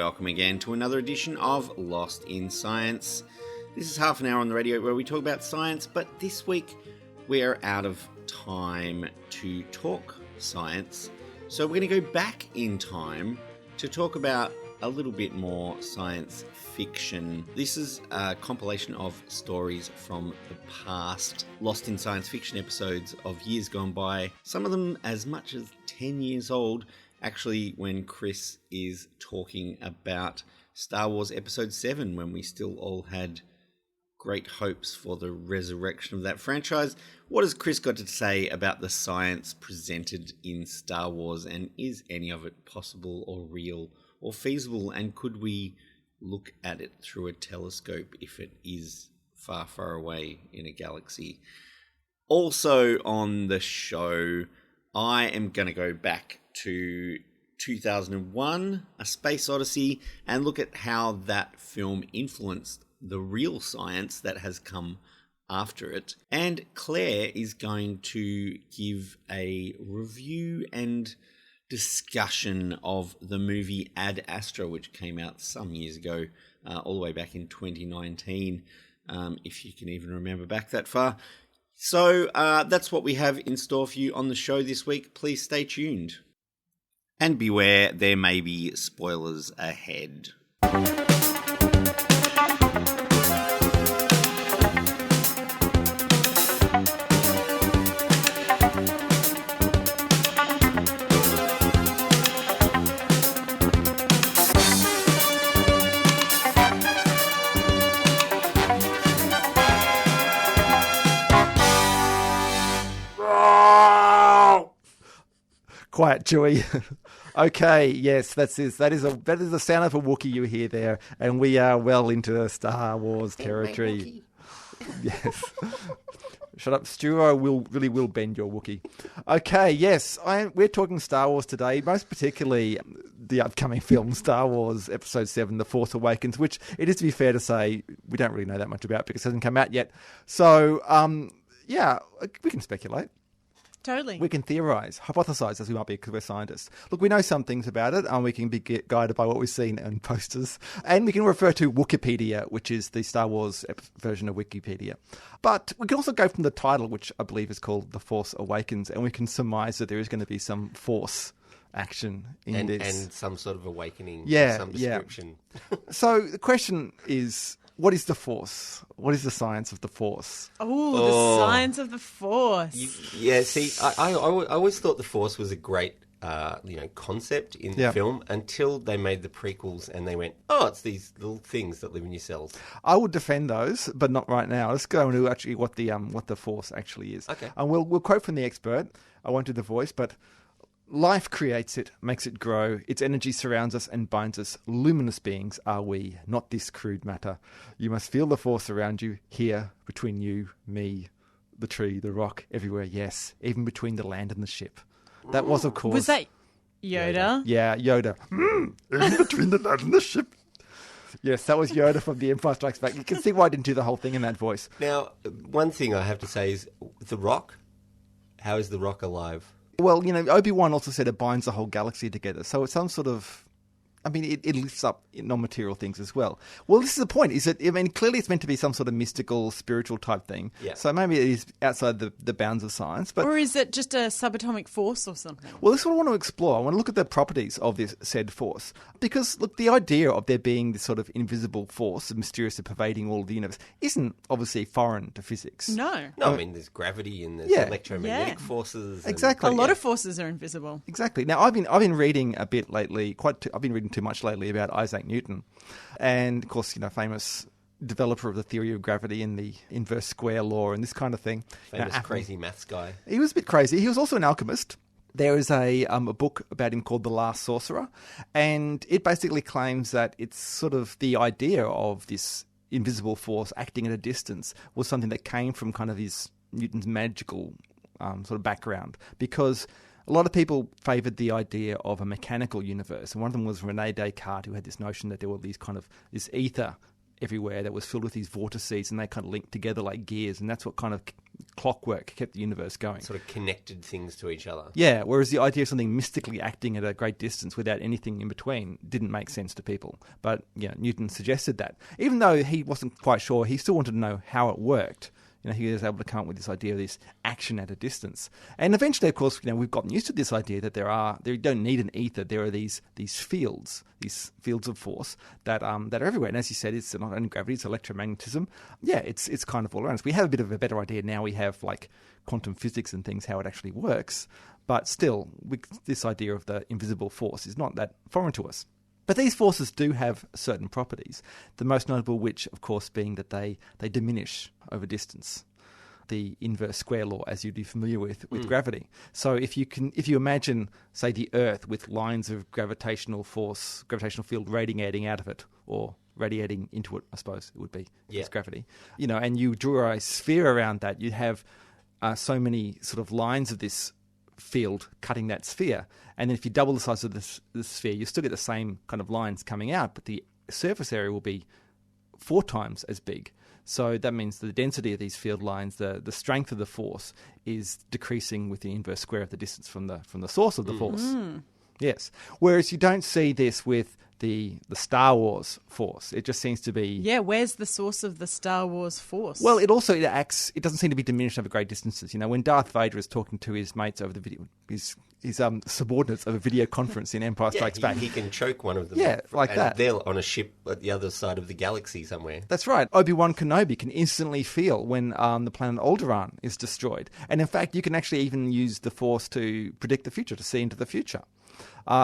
welcome again to another edition of Lost in Science. This is half an hour on the radio where we talk about science, but this week we're out of time to talk science. So we're going to go back in time to talk about a little bit more science fiction. This is a compilation of stories from the past Lost in Science Fiction episodes of years gone by, some of them as much as 10 years old, actually when Chris is talking about Star Wars Episode 7, when we still all had great hopes for the resurrection of that franchise. What has Chris got to say about the science presented in Star Wars, and is any of it possible or real or feasible, and could we look at it through a telescope if it is far, far away in a galaxy? Also on the show, I am going to go back to 2001, A Space Odyssey, and look at how that film influenced the real science that has come after it. And Claire is going to give a review and discussion of the movie Ad Astra, which came out some years ago, all the way back in 2019, if you can even remember back that far. So that's what we have in store for you on the show this week. Please stay tuned. And beware, there may be spoilers ahead. Quiet, Chewie. Okay, yes, that is the sound of a Wookiee you hear there, and we are well into Star Wars territory. Yes. Shut up, Stu. I really will bend your Wookiee. Okay, yes, we're talking Star Wars today, most particularly the upcoming film Star Wars Episode 7, The Force Awakens, which it is to be fair to say we don't really know that much about because it hasn't come out yet. So, yeah, we can speculate. Totally. We can theorise, hypothesise as we might be because we're scientists. Look, we know some things about it, and we can be guided by what we've seen in posters. And we can refer to Wikipedia, which is the Star Wars version of Wikipedia. But we can also go from the title, which I believe is called The Force Awakens, and we can surmise that there is going to be some force action in this. And some sort of awakening, some description. Yeah. So the question is, what is the Force? What is the science of the Force? Oh, the science of the Force. See, I always thought the Force was a great concept in the film until they made the prequels and they went, it's these little things that live in your cells. I would defend those, but not right now. Let's go into actually what the Force actually is. Okay. And we'll quote from the expert. I won't do the voice, but life creates it, makes it grow. Its energy surrounds us and binds us. Luminous beings are we, not this crude matter. You must feel the Force around you, here, between you, me, the tree, the rock, everywhere, yes, even between the land and the ship. That was, of course... Was that Yoda? Yeah, Yoda. Even between the land and the ship. Yes, that was Yoda from The Empire Strikes Back. You can see why I didn't do the whole thing in that voice. Now, one thing I have to say is, the rock, how is the rock alive? Well, Obi-Wan also said it binds the whole galaxy together. So it's some sort of... it lifts up non-material things as well. Well, this is the point, is that, clearly it's meant to be some sort of mystical, spiritual type thing. Yeah. So maybe it is outside the bounds of science. But, or is it just a subatomic force or something? Well, this is what I want to explore. I want to look at the properties of this said force. Because, look, the idea of there being this sort of invisible force, mysterious and pervading all of the universe, isn't obviously foreign to physics. No. No, there's gravity and there's electromagnetic forces. Exactly. A lot of forces are invisible. Exactly. Now, I've been reading a bit lately, I've been reading too much lately about Isaac Newton. And, of course, famous developer of the theory of gravity and the inverse square law and this kind of thing. Famous crazy maths guy. He was a bit crazy. He was also an alchemist. There is a book about him called The Last Sorcerer, and it basically claims that it's sort of the idea of this invisible force acting at a distance was something that came from kind of Newton's magical sort of background, because a lot of people favoured the idea of a mechanical universe, and one of them was René Descartes, who had this notion that there were this ether everywhere that was filled with these vortices, and they kind of linked together like gears, and that's what kind of clockwork, kept the universe going. Sort of connected things to each other. Yeah, whereas the idea of something mystically acting at a great distance without anything in between didn't make sense to people. But Newton suggested that. Even though he wasn't quite sure, he still wanted to know how it worked. He was able to come up with this idea of this action at a distance. And eventually, of course, we've gotten used to this idea that you don't need an ether. There are these fields of force that are everywhere. And as you said, it's not only gravity, it's electromagnetism. Yeah, it's kind of all around us. We have a bit of a better idea now. We have like quantum physics and things, how it actually works. But still, this idea of the invisible force is not that foreign to us. But these forces do have certain properties, the most notable which, of course, being that they diminish over distance. The inverse square law, as you'd be familiar with gravity. So if you imagine, say, the Earth with lines of gravitational field radiating out of it, or radiating into it, I suppose it would be, it's gravity, and you draw a sphere around that, you'd have so many sort of lines of this field cutting that sphere. And then if you double the size of the sphere, you still get the same kind of lines coming out, but the surface area will be 4 times as big. So that means the density of these field lines, the strength of the force, is decreasing with the inverse square of the distance from the source of the force. Yes. Whereas you don't see this with the Star Wars force. It just seems to be... Yeah, where's the source of the Star Wars force? Well, it doesn't seem to be diminished over great distances. When Darth Vader is talking to his mates over the video, his subordinates over a video conference in Empire Strikes Back. He can choke one of them. Yeah, like and that. They're on a ship at the other side of the galaxy somewhere. That's right. Obi-Wan Kenobi can instantly feel when the planet Alderaan is destroyed. And in fact, you can actually even use the Force to predict the future, to see into the future.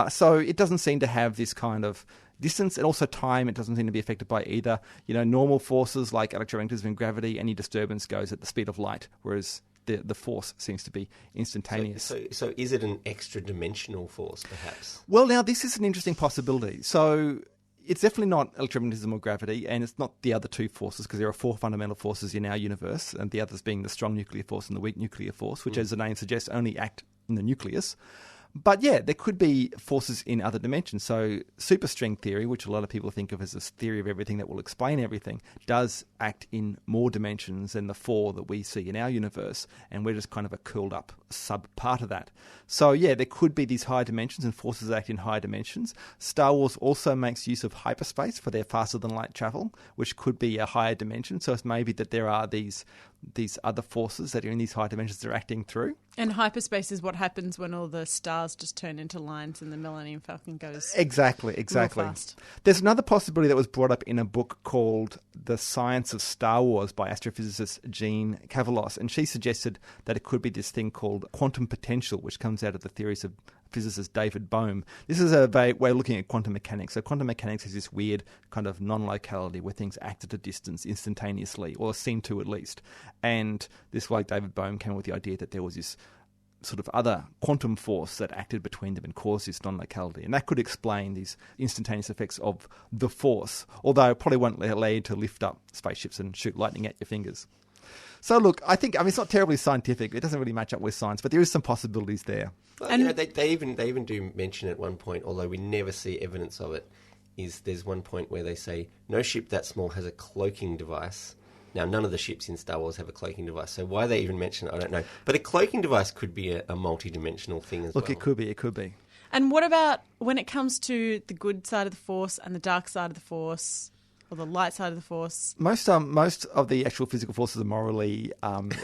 So it doesn't seem to have this kind of distance, and also time. It doesn't seem to be affected by either. Normal forces like electromagnetism and gravity, any disturbance goes at the speed of light, whereas the force seems to be instantaneous. So is it an extra-dimensional force, perhaps? Well, now, this is an interesting possibility. So it's definitely not electromagnetism or gravity, and it's not the other 2 forces, because there are 4 fundamental forces in our universe, and the others being the strong nuclear force and the weak nuclear force, which, as the name suggests, only act in the nucleus. But yeah, there could be forces in other dimensions. So superstring theory, which a lot of people think of as a theory of everything that will explain everything, does act in more dimensions than the 4 that we see in our universe, and we're just kind of a curled up sub-part of that. So yeah, there could be these higher dimensions and forces that act in higher dimensions. Star Wars also makes use of hyperspace for their faster-than-light travel, which could be a higher dimension. So it's maybe that there are these other forces that are in these high dimensions they're acting through. And hyperspace is what happens when all the stars just turn into lines and the Millennium Falcon goes exactly. real fast. There's another possibility that was brought up in a book called The Science of Star Wars by astrophysicist Jean Cavalos, and she suggested that it could be this thing called quantum potential, which comes out of the theories of physicist David Bohm. This is a way of looking at quantum mechanics. So quantum mechanics is this weird kind of non-locality where things act at a distance instantaneously, or seem to at least. And this way David Bohm came up with the idea that there was this sort of other quantum force that acted between them and caused this non-locality. And that could explain these instantaneous effects of the force, although it probably won't allow you to lift up spaceships and shoot lightning at your fingers. So look, I mean, it's not terribly scientific. It doesn't really match up with science, but there is some possibilities there. Well, and they even do mention at one point, although we never see evidence of it, there's one point where they say no ship that small has a cloaking device. Now, none of the ships in Star Wars have a cloaking device, so why they even mention it, I don't know. But a cloaking device could be a multi-dimensional thing as well. Look, it could be. And what about when it comes to the good side of the Force and the dark side of the Force? Or the light side of the Force? Most of the actual physical forces are morally ambivalent.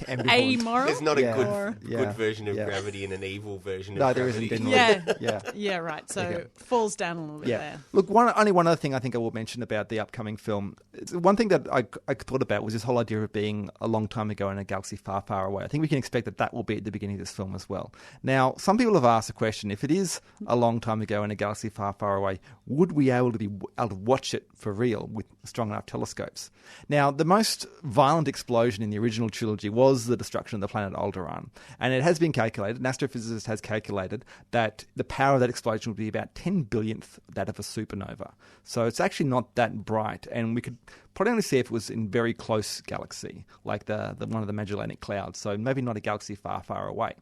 Amoral? There's not a good version of gravity and an evil version of gravity. No, there isn't. Yeah, right. So falls down a little bit there. Look, only one other thing I think I will mention about the upcoming film. One thing that I thought about was this whole idea of being a long time ago in a galaxy far, far away. I think we can expect that will be at the beginning of this film as well. Now, some people have asked the question, if it is a long time ago in a galaxy far, far away, would we be able to watch it for real with strong enough telescopes? Now, the most violent explosion in the original trilogy was the destruction of the planet Alderaan. And it has been calculated, an astrophysicist has calculated, that the power of that explosion would be about 10 billionth that of a supernova. So it's actually not that bright, and we could probably only see if it was in very close galaxy, like the one of the Magellanic Clouds, so maybe not a galaxy far, far away.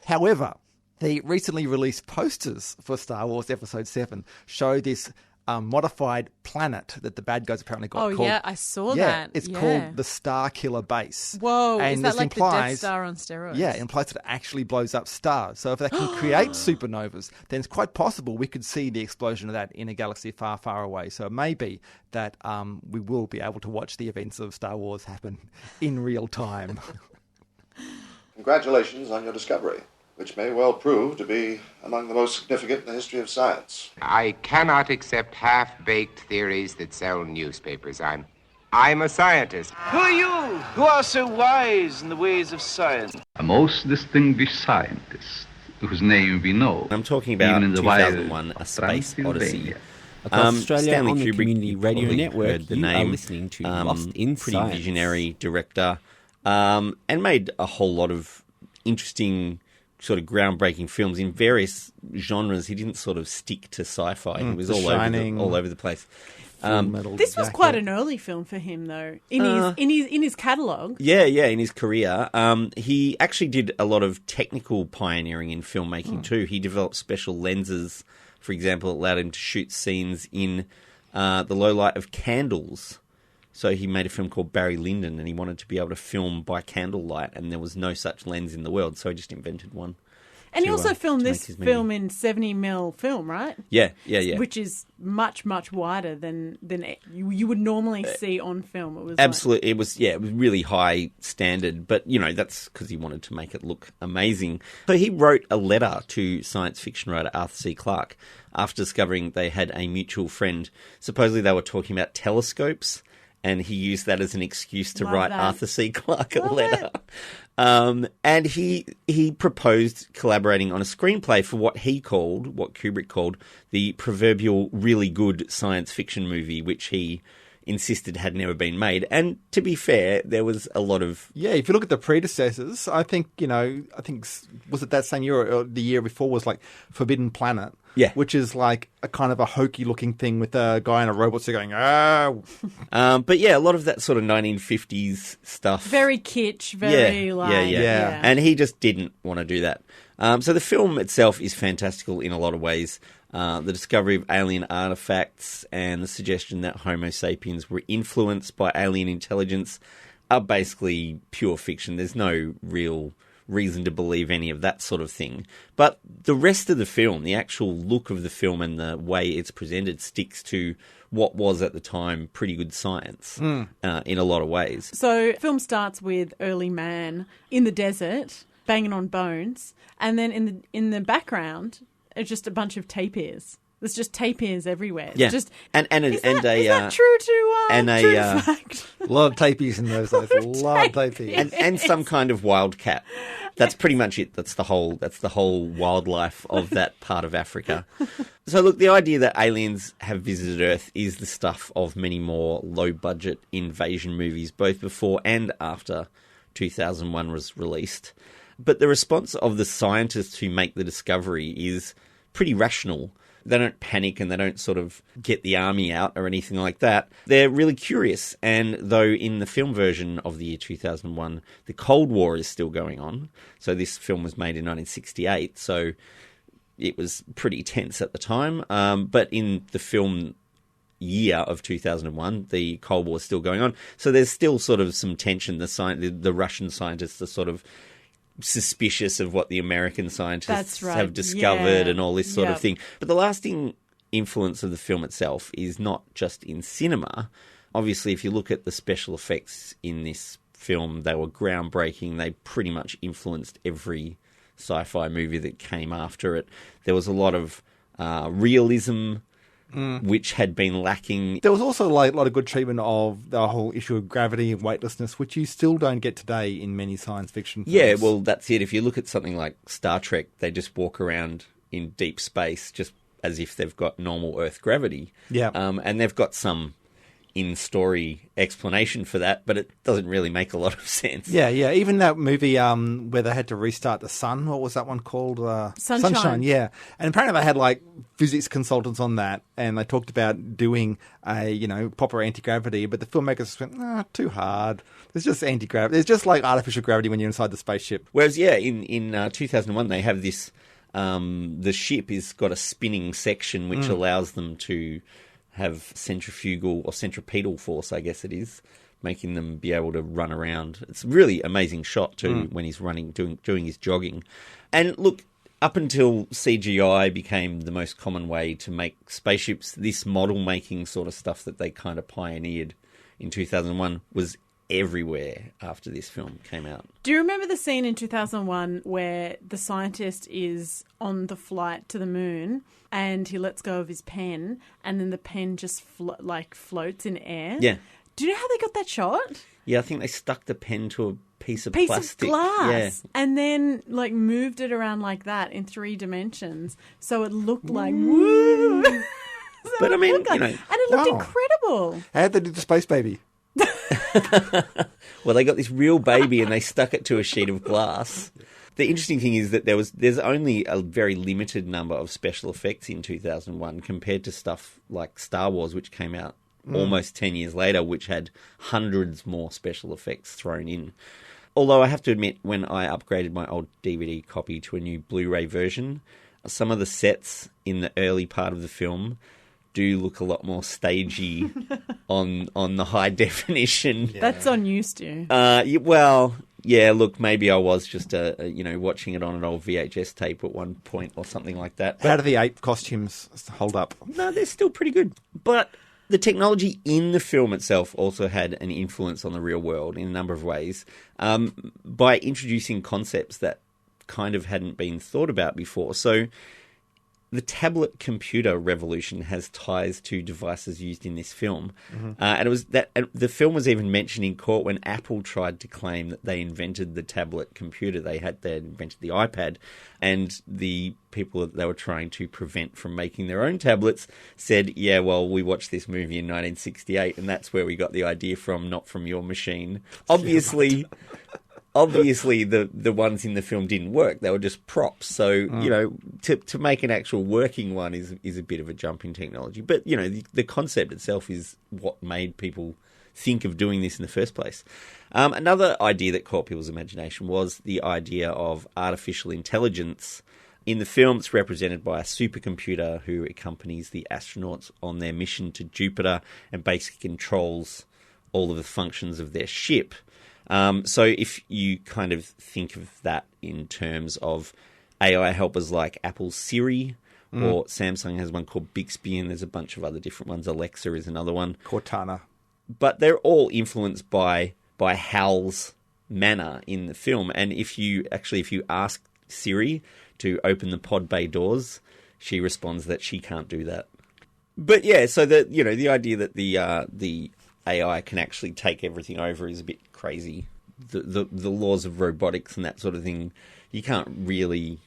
However, the recently released posters for Star Wars Episode 7 show this modified planet that the bad guys apparently got. Oh, called, yeah, I saw yeah, that. It's Yeah. called the Star Killer Base. Whoa, and is that this like the Death implies, Star on steroids? Yeah, it implies that it actually blows up stars. So if they can create supernovas, then it's quite possible we could see the explosion of that in a galaxy far, far away. So it may be that we will be able to watch the events of Star Wars happen in real time. Congratulations on your discovery, which may well prove to be among the most significant in the history of science. I cannot accept half-baked theories that sell newspapers. I'm a scientist. Who are you, who are so wise in the ways of science? A most distinguished scientist, whose name we know. I'm talking about even in the 2001, A Space Odyssey. Across Australia Stanley on the Kubrick, Community Radio probably Network, heard the you name, are listening to Lost in pretty Science. visionary director, and made a whole lot of interesting, sort of groundbreaking films in various genres. He didn't sort of stick to sci-fi. He was The all Shining, over the place. This was quite an early film for him, though, in his catalogue. Yeah, in his career. He actually did a lot of technical pioneering in filmmaking too. He developed special lenses, for example, that allowed him to shoot scenes in the low light of candles. So he made a film called Barry Lyndon, and he wanted to be able to film by candlelight, and there was no such lens in the world, so he just invented one. And he also filmed make this his movie. film in 70mm film, right? Yeah. Which is much, much wider than you would normally see on film. It was Absolutely. It was really high standard, but, that's because he wanted to make it look amazing. So he wrote a letter to science fiction writer Arthur C. Clarke after discovering they had a mutual friend. Supposedly they were talking about telescopes, and he used that as an excuse to write Arthur C. Clarke a letter. And he proposed collaborating on a screenplay for what Kubrick called, the proverbial really good science fiction movie, which he insisted had never been made. And to be fair, there was a lot of... Yeah, if you look at the predecessors, I think, was it that same year or the year before was like Forbidden Planet? Yeah. Which is like a kind of a hokey looking thing with a guy in a robot suit going, ah. But yeah, a lot of that sort of 1950s stuff. very kitsch, very Yeah. And he just didn't want to do that. So the film itself is fantastical in a lot of ways. The discovery of alien artifacts and the suggestion that Homo sapiens were influenced by alien intelligence are basically pure fiction. There's no real reason to believe any of that sort of thing. But the rest of the film, the actual look of the film and the way it's presented, sticks to what was at the time pretty good science in a lot of ways. So film starts with early man in the desert banging on bones, and then in the background it's just a bunch of tapirs. There's just tapirs everywhere. Yeah, Just, is that true to fact? A lot of tapirs in those days. A lot of tapirs. and some kind of wildcat. That's pretty much it. That's the whole wildlife of that part of Africa. So look, the idea that aliens have visited Earth is the stuff of many more low-budget invasion movies, both before and after 2001 was released. But the response of the scientists who make the discovery is pretty rational. They don't panic and they don't sort of get the army out or anything like that. They're really curious. And though in the film version of the year 2001, the Cold War is still going on. So this film was made in 1968. So it was pretty tense at the time. But in the film year of 2001, the Cold War is still going on. So there's still sort of some tension. The Russian scientists are sort of suspicious of what the American scientists have discovered and all this sort of thing. But the lasting influence of the film itself is not just in cinema. Obviously, if you look at the special effects in this film, they were groundbreaking. They pretty much influenced every sci-fi movie that came after it. There was a lot of realism, which had been lacking. There was also like a lot of good treatment of the whole issue of gravity and weightlessness, which you still don't get today in many science fiction films. Yeah, well, that's it. If you look at something like Star Trek, they just walk around in deep space just as if they've got normal Earth gravity. Yeah. And they've got some in-story explanation for that, but it doesn't really make a lot of sense. Yeah. Even that movie where they had to restart the sun. What was that one called? Sunshine. Yeah. And apparently they had like physics consultants on that, and they talked about doing a proper anti-gravity, but the filmmakers went, too hard. There's just anti-gravity. There's just like artificial gravity when you're inside the spaceship. Whereas, in 2001 they have this. The ship has got a spinning section which allows them to have centrifugal or centripetal force, I guess it is, making them be able to run around. It's a really amazing shot too when he's running, doing his jogging. And look, up until CGI became the most common way to make spaceships, this model-making sort of stuff that they kind of pioneered in 2001 was everywhere after this film came out. Do you remember the scene in 2001 where the scientist is on the flight to the moon and he lets go of his pen and then the pen just floats in air? Yeah. Do you know how they got that shot? Yeah, I think they stuck the pen to a piece of Of plastic. glass, and then moved it around like that in 3 dimensions, so it looked like woo. But I mean, and it looked incredible. How did they do the space baby? Well, they got this real baby and they stuck it to a sheet of glass. The interesting thing is that there's only a very limited number of special effects in 2001 compared to stuff like Star Wars, which came out almost 10 years later, which had hundreds more special effects thrown in. Although I have to admit, when I upgraded my old DVD copy to a new Blu-ray version, some of the sets in the early part of the film do look a lot more stagey on the high definition. Yeah. That's on you, Stu. Well, yeah, look, maybe I was just watching it on an old VHS tape at one point or something like that. How do the ape costumes hold up? No, they're still pretty good. But the technology in the film itself also had an influence on the real world in a number of ways by introducing concepts that kind of hadn't been thought about before. So the tablet computer revolution has ties to devices used in this film. And it was that the film was even mentioned in court when Apple tried to claim that they invented the tablet computer. They had invented the iPad, and the people that they were trying to prevent from making their own tablets said, yeah, well, we watched this movie in 1968 and that's where we got the idea from, not from your machine. Obviously, the ones in the film didn't work. They were just props. So, to make an actual working one is a bit of a jump in technology. But, the concept itself is what made people think of doing this in the first place. Another idea that caught people's imagination was the idea of artificial intelligence. In the film, it's represented by a supercomputer who accompanies the astronauts on their mission to Jupiter and basically controls all of the functions of their ship. So if you kind of think of that in terms of AI helpers like Apple's Siri, or Samsung has one called Bixby, and there's a bunch of other different ones. Alexa is another one. Cortana. But they're all influenced by Hal's manner in the film. And if you ask Siri to open the pod bay doors, she responds that she can't do that. But yeah, so the idea that the AI can actually take everything over is a bit crazy. The laws of robotics and that sort of thing, you can't really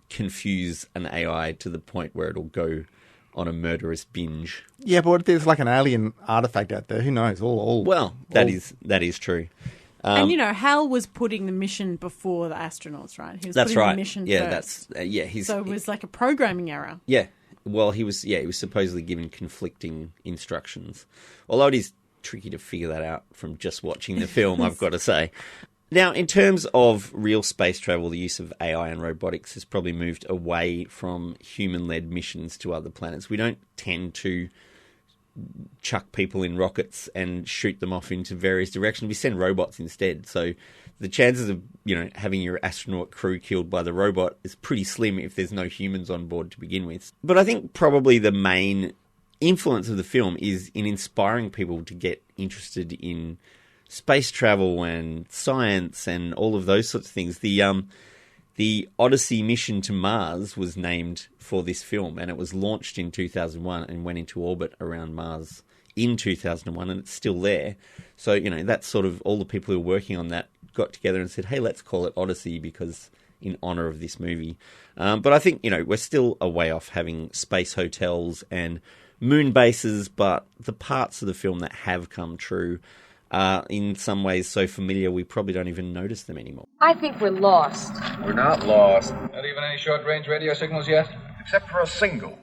confuse an AI to the point where it'll go on a murderous binge. Yeah, but what if there's like an alien artifact out there? Who knows? That is true. And Hal was putting the mission before the astronauts, right? He was that's putting right. the mission first. So it was like a programming error. Yeah. Well, he was supposedly given conflicting instructions. Although it is tricky to figure that out from just watching the film, I've got to say. Now, in terms of real space travel, the use of AI and robotics has probably moved away from human-led missions to other planets. We don't tend to chuck people in rockets and shoot them off into various directions. We send robots instead. So the chances of, having your astronaut crew killed by the robot is pretty slim if there's no humans on board to begin with. But I think probably the main influence of the film is in inspiring people to get interested in space travel and science and all of those sorts of things. The Odyssey mission to Mars was named for this film, and it was launched in 2001 and went into orbit around Mars in 2001, and it's still there. So, that's sort of all the people who were working on that got together and said, hey, let's call it Odyssey because in honor of this movie. But I think, we're still a way off having space hotels and moon bases, but the parts of the film that have come true are in some ways so familiar we probably don't even notice them anymore. I think we're lost. We're not lost. Not even any short-range radio signals yet? Except for a single,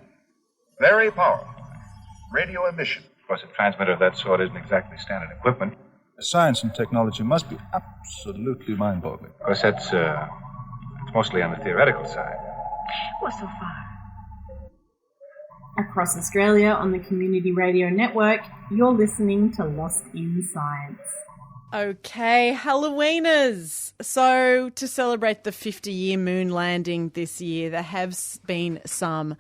very powerful radio emission. Of course, a transmitter of that sort isn't exactly standard equipment. Science and technology must be absolutely mind-boggling. Of course, it's mostly on the theoretical side. Well, so far. Across Australia on the Community Radio Network, you're listening to Lost in Science. Okay, Halloweeners. So, to celebrate the 50-year moon landing this year, there have been some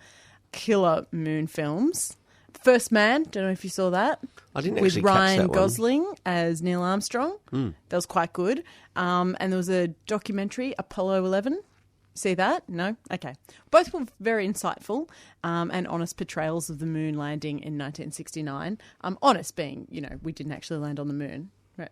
killer moon films. First Man, don't know if you saw that. I didn't with actually catch Ryan that one. Gosling as Neil Armstrong. That was quite good. And there was a documentary, Apollo 11. See that? No? Okay. Both were very insightful and honest portrayals of the moon landing in 1969. Honest being, we didn't actually land on the moon. Right.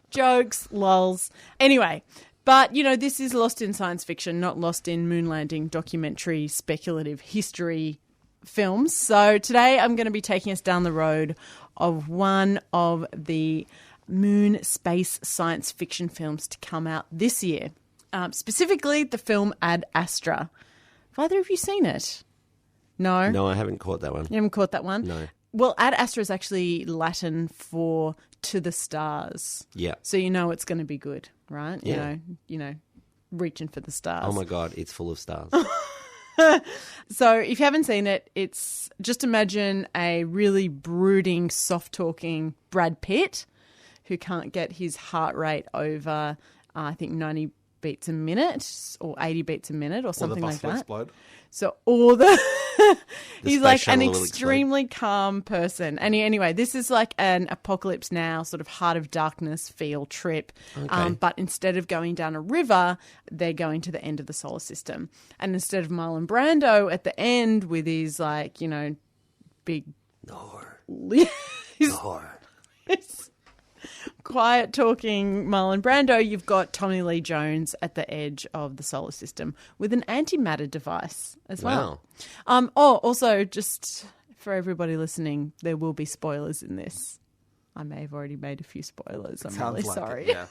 Jokes, lols. Anyway, but, this is Lost in Science Fiction, not Lost in moon landing documentary, speculative history films. So today I'm going to be taking us down the road of one of the moon space science fiction films to come out this year. Specifically, the film Ad Astra. Have either of you seen it? No? No, I haven't caught that one. You haven't caught that one? No. Well, Ad Astra is actually Latin for to the stars. Yeah. So you know it's going to be good, right? Yeah. Reaching for the stars. Oh, my God, it's full of stars. So if you haven't seen it, it's just imagine a really brooding, soft-talking Brad Pitt who can't get his heart rate over, I think, 90 beats a minute or 80 beats a minute or something like that. Explode. So all the he's like an shuttle will extremely calm person. And anyway, this is like an Apocalypse Now sort of Heart of Darkness feel trip. Okay. But instead of going down a river, they're going to the end of the solar system. And instead of Marlon Brando at the end with his big he's quiet talking Marlon Brando, you've got Tommy Lee Jones at the edge of the solar system with an antimatter device as well. Wow. Also, just for everybody listening, there will be spoilers in this. I may have already made a few spoilers. I'm really sorry. Yeah.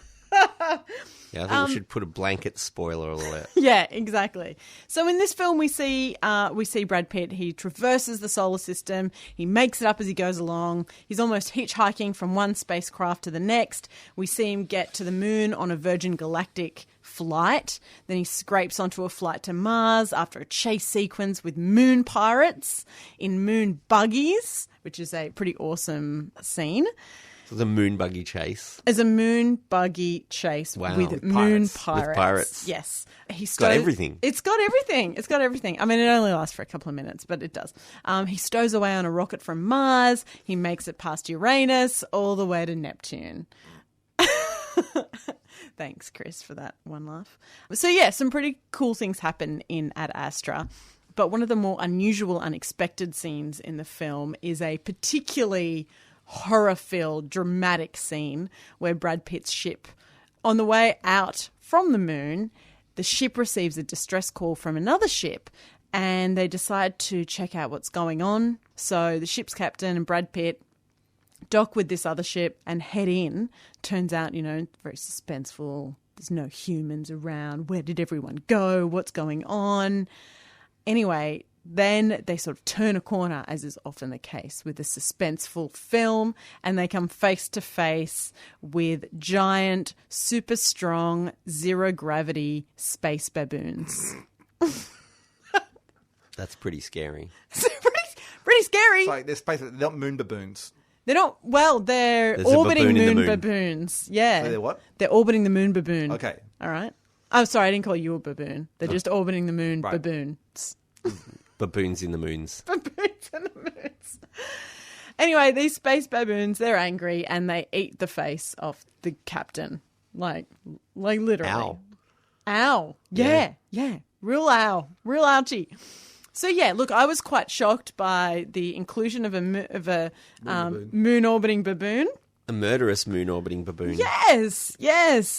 Yeah, I think we should put a blanket spoiler alert. Yeah, exactly. So in this film, we see Brad Pitt. He traverses the solar system. He makes it up as he goes along. He's almost hitchhiking from one spacecraft to the next. We see him get to the moon on a Virgin Galactic flight. Then he scrapes onto a flight to Mars after a chase sequence with moon pirates in moon buggies, which is a pretty awesome scene. So the moon buggy chase. As a moon buggy chase with moon pirates. With pirates. Yes. It's got everything. It's got everything. It's got everything. I mean, it only lasts for a couple of minutes, but it does. He stows away on a rocket from Mars. He makes it past Uranus all the way to Neptune. Thanks, Chris, for that one laugh. So, yeah, some pretty cool things happen in Ad Astra. But one of the more unusual, unexpected scenes in the film is a particularly horror-filled, dramatic scene where Brad Pitt's ship, on the way out from the moon, the ship receives a distress call from another ship and they decide to check out what's going on. So the ship's captain and Brad Pitt dock with this other ship and head in. Turns out, very suspenseful. There's no humans around. Where did everyone go? What's going on? Anyway, then they sort of turn a corner, as is often the case with a suspenseful film, and they come face to face with giant, super strong, zero-gravity space baboons. That's pretty scary. Pretty scary. Sorry, they're not moon baboons. They're not, they're There's orbiting a baboon in the moon moon. baboons. Yeah. So they're what? They're orbiting the moon baboon. Okay. All right. I'm sorry, I didn't call you a baboon. They're just orbiting the moon Right. baboons. Baboons in the moons. Baboons in the moons. Anyway, these space baboons, they're angry and they eat the face of the captain. Like literally. Ow. Ow. Yeah. Real ow. Real ouchie. So, yeah, look, I was quite shocked by the inclusion of a moon orbiting baboon. A murderous moon orbiting baboon. Yes.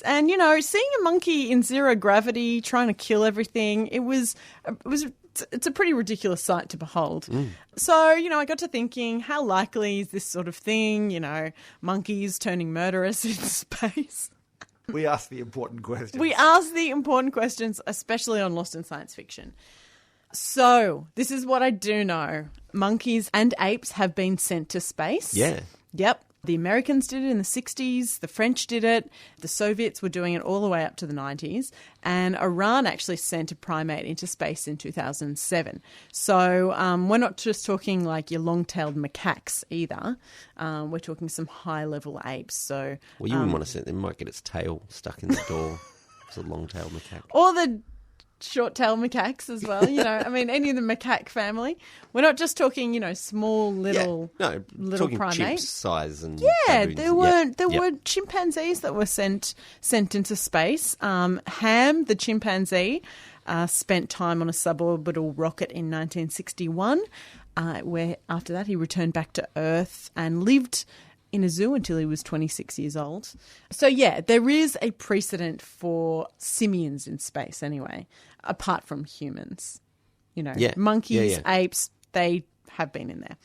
And, seeing a monkey in zero gravity trying to kill everything, it's a pretty ridiculous sight to behold. So, I got to thinking, how likely is this sort of thing, monkeys turning murderous in space? We ask the important questions. We ask the important questions, especially on Lost in Science Fiction. So, this is what I do know. Monkeys and apes have been sent to space. Yeah. Yep. The Americans did it in the 60s, the French did it, the Soviets were doing it all the way up to the 90s, and Iran actually sent a primate into space in 2007. So we're not just talking like your long-tailed macaques either. We're talking some high-level apes. So, well, you wouldn't want to send it. It might get its tail stuck in the door. It's a long-tailed macaque. Or the short-tailed macaques as well, I mean, any of the macaque family. We're not just talking, small little talking primates. chimp size and baboons. There were Yep. chimpanzees that were sent into space. Ham, the chimpanzee, spent time on a suborbital rocket in 1961, where after that he returned back to Earth and lived in a zoo until he was 26 years old. So, there is a precedent for simians in space anyway, apart from humans. Monkeys, apes, they have been in there.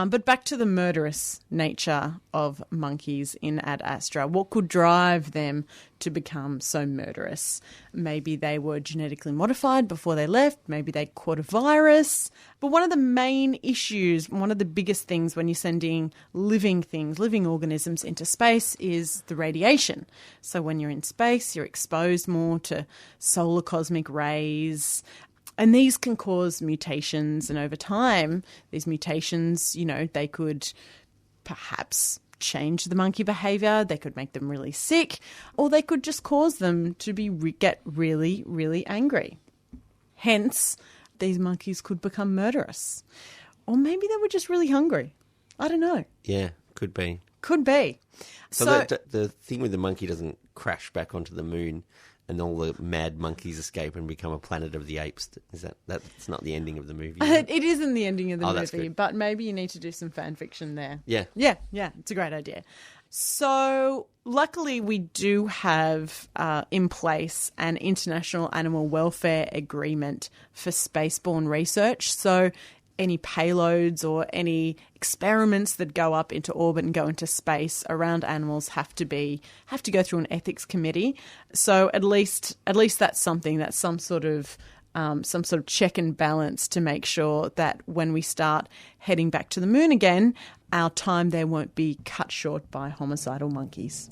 But back to the murderous nature of monkeys in Ad Astra. What could drive them to become so murderous? Maybe they were genetically modified before they left. Maybe they caught a virus. But one of the main issues, one of the biggest things when you're sending living organisms into space is the radiation. So when you're in space, you're exposed more to solar cosmic rays. And these can cause mutations, and over time, these mutations, they could perhaps change the monkey behaviour, they could make them really sick, or they could just cause them to get really, really angry. Hence, these monkeys could become murderous. Or maybe they were just really hungry. I don't know. Yeah, could be. Could be. So the thing with the monkey doesn't crash back onto the moon and all the mad monkeys escape and become a planet of the apes. Is that's not the ending of the movie? It isn't the ending of the that's movie, good. but maybe you need to do some fan fiction there. Yeah. Yeah, it's a great idea. So luckily we do have in place an international animal welfare agreement for spaceborne research. So any payloads or any experiments that go up into orbit and go into space around animals have to go through an ethics committee. So at least that's something, that's some sort of check and balance to make sure that when we start heading back to the moon again, our time there won't be cut short by homicidal monkeys.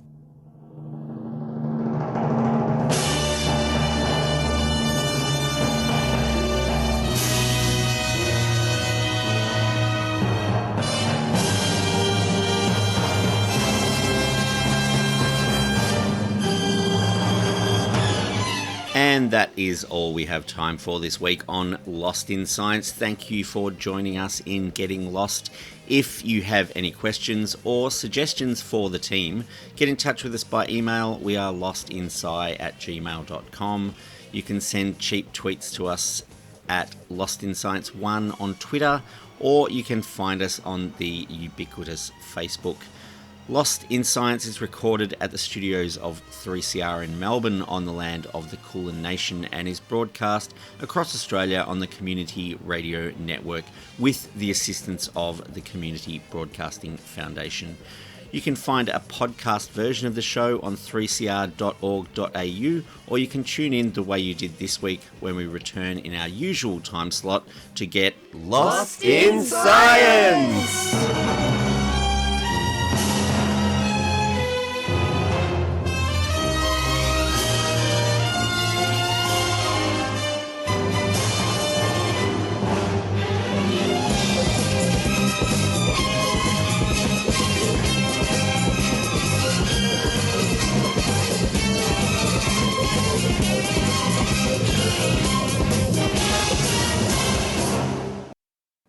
And that is all we have time for this week on Lost in Science. Thank you for joining us in Getting Lost. If you have any questions or suggestions for the team, get in touch with us by email. We are lostinsci@gmail.com. You can send cheap tweets to us at lostinscience1 on Twitter, or you can find us on the ubiquitous Facebook. Lost in Science is recorded at the studios of 3CR in Melbourne on the land of the Kulin Nation and is broadcast across Australia on the Community Radio Network with the assistance of the Community Broadcasting Foundation. You can find a podcast version of the show on 3cr.org.au, or you can tune in the way you did this week when we return in our usual time slot to get Lost in Science!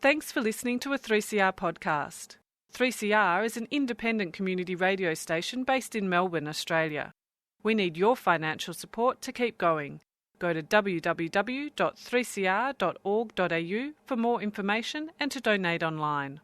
Thanks for listening to a 3CR podcast. 3CR is an independent community radio station based in Melbourne, Australia. We need your financial support to keep going. Go to www.3cr.org.au for more information and to donate online.